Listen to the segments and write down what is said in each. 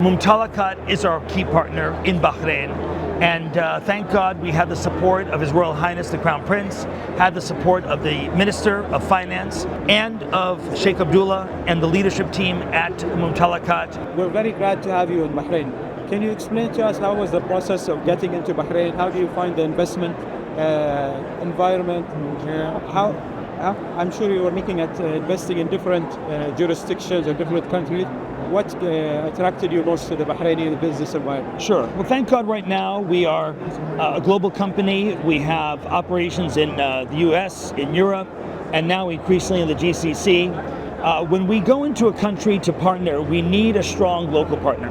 Mumtalakat is our key partner in Bahrain, and thank God we had the support of His Royal Highness the Crown Prince, had the support of the Minister of Finance and of Sheikh Abdullah and the leadership team at Mumtalakat. We're very glad to have you in Bahrain. Can you explain to us how was the process of getting into Bahrain? How do you find the investment environment? I'm sure you were looking at investing in different jurisdictions or different countries. What attracted you most to the Bahraini business environment? Sure. Well, thank God right now we are a global company. We have operations in the US, in Europe, and now increasingly in the GCC. When we go into a country to partner, we need a strong local partner.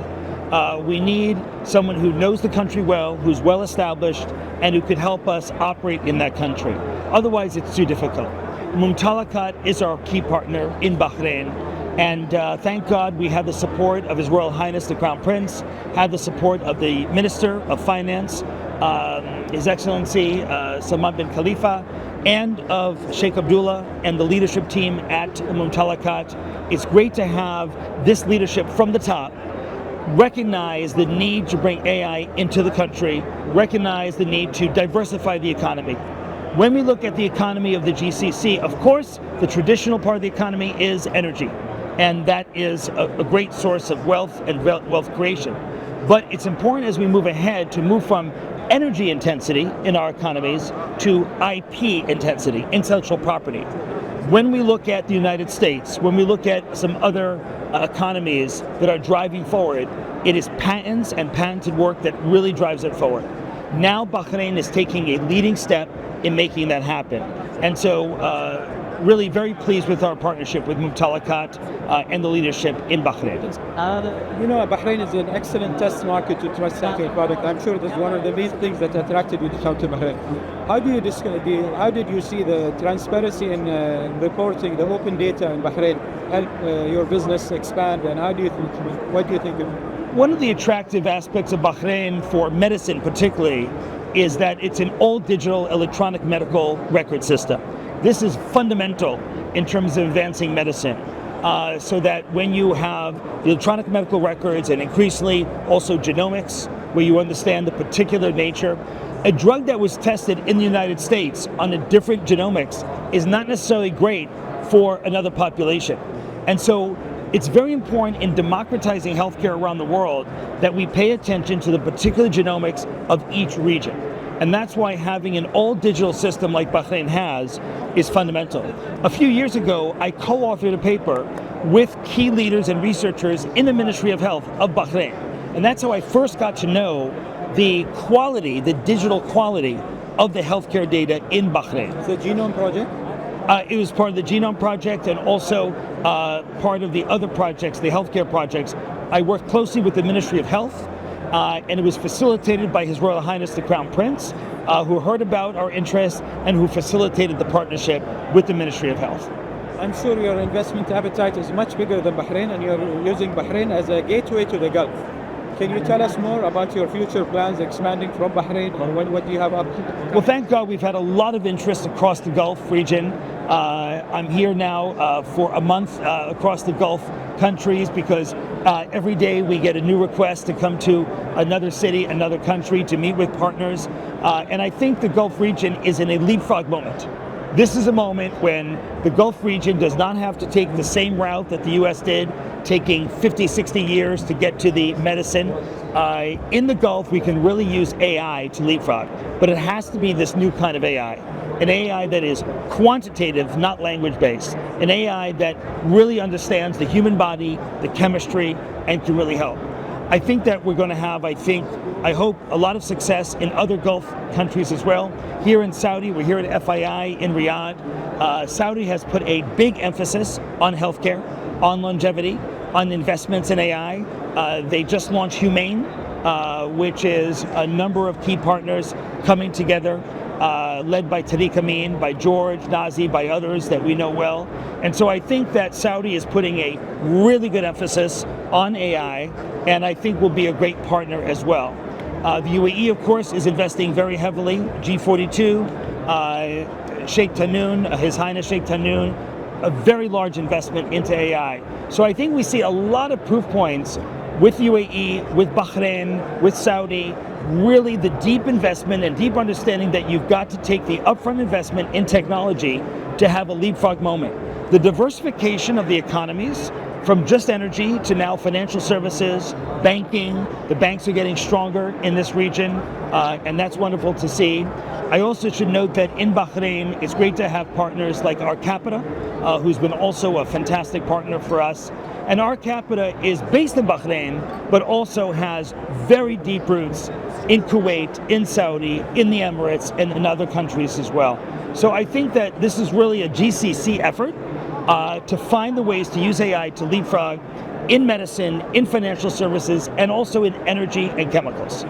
We need someone who knows the country well, who's well established, and who could help us operate in that country. Otherwise, it's too difficult. Mumtalakat is our key partner in Bahrain. And thank God we had the support of His Royal Highness the Crown Prince, had the support of the Minister of Finance, His Excellency Salman bin Khalifa, and of Sheikh Abdullah and the leadership team at Mumtalakat. It's great to have this leadership from the top recognize the need to bring AI into the country, recognize the need to diversify the economy. When we look at the economy of the GCC, of course, the traditional part of the economy is energy. And that is a great source of wealth and wealth creation. But it's important as we move ahead to move from energy intensity in our economies to IP intensity, intellectual property. When we look at the United States, when we look at some other economies that are driving forward, it is patents and patented work that really drives it forward. Now Bahrain is taking a leading step in making that happen. And so really very pleased with our partnership with Mumtalakat and the leadership in Bahrain. Bahrain is an excellent test market to test out your product. I'm sure that's one of the main things that attracted you to come to Bahrain. How did you see the transparency in reporting the open data in Bahrain help your business expand, and what do you think? One of the attractive aspects of Bahrain for medicine particularly is that it's an all digital electronic medical record system. This is fundamental in terms of advancing medicine, so that when you have the electronic medical records and increasingly also genomics, where you understand the particular nature, a drug that was tested in the United States on a different genomics is not necessarily great for another population. And so it's very important in democratizing healthcare around the world that we pay attention to the particular genomics of each region. And that's why having an all-digital system like Bahrain has is fundamental. A few years ago, I co-authored a paper with key leaders and researchers in the Ministry of Health of Bahrain. And that's how I first got to know the quality, the digital quality of the healthcare data in Bahrain. The Genome Project? It was part of the Genome Project and also part of the other projects, the healthcare projects. I worked closely with the Ministry of Health, and it was facilitated by His Royal Highness the Crown Prince, who heard about our interest and who facilitated the partnership with the Ministry of Health. I'm sure your investment appetite is much bigger than Bahrain, and you're using Bahrain as a gateway to the Gulf. Can you tell us more about your future plans expanding from Bahrain, or what do you have up? Well, thank God we've had a lot of interest across the Gulf region. I'm here now for a month across the Gulf countries because every day we get a new request to come to another city, another country to meet with partners. And I think the Gulf region is in a leapfrog moment. This is a moment when the Gulf region does not have to take the same route that the US did, taking 50, 60 years to get to the medicine. In the Gulf, we can really use AI to leapfrog, but it has to be this new kind of AI. An AI that is quantitative, not language-based. An AI that really understands the human body, the chemistry, and can really help. I think that we're going to have, I hope, a lot of success in other Gulf countries as well. Here in Saudi, we're here at FII in Riyadh. Saudi has put a big emphasis on healthcare, on longevity, on investments in AI. They just launched Humane, which is a number of key partners coming together, led by Tariq Amin, by George, Nazi, by others that we know well. And so I think that Saudi is putting a really good emphasis on AI, and I think will be a great partner as well. The UAE, of course, is investing very heavily. G42, Sheikh Tahnoon, His Highness Sheikh Tahnoon, a very large investment into AI. So I think we see a lot of proof points with UAE, with Bahrain, with Saudi, really the deep investment and deep understanding that you've got to take the upfront investment in technology to have a leapfrog moment. The diversification of the economies from just energy to now financial services, banking, the banks are getting stronger in this region, and that's wonderful to see. I also should note that in Bahrain, it's great to have partners like Our Capita, who's been also a fantastic partner for us. And Our Capita is based in Bahrain, but also has very deep roots in Kuwait, in Saudi, in the Emirates, and in other countries as well. So I think that this is really a GCC effort to find the ways to use AI to leapfrog in medicine, in financial services, and also in energy and chemicals.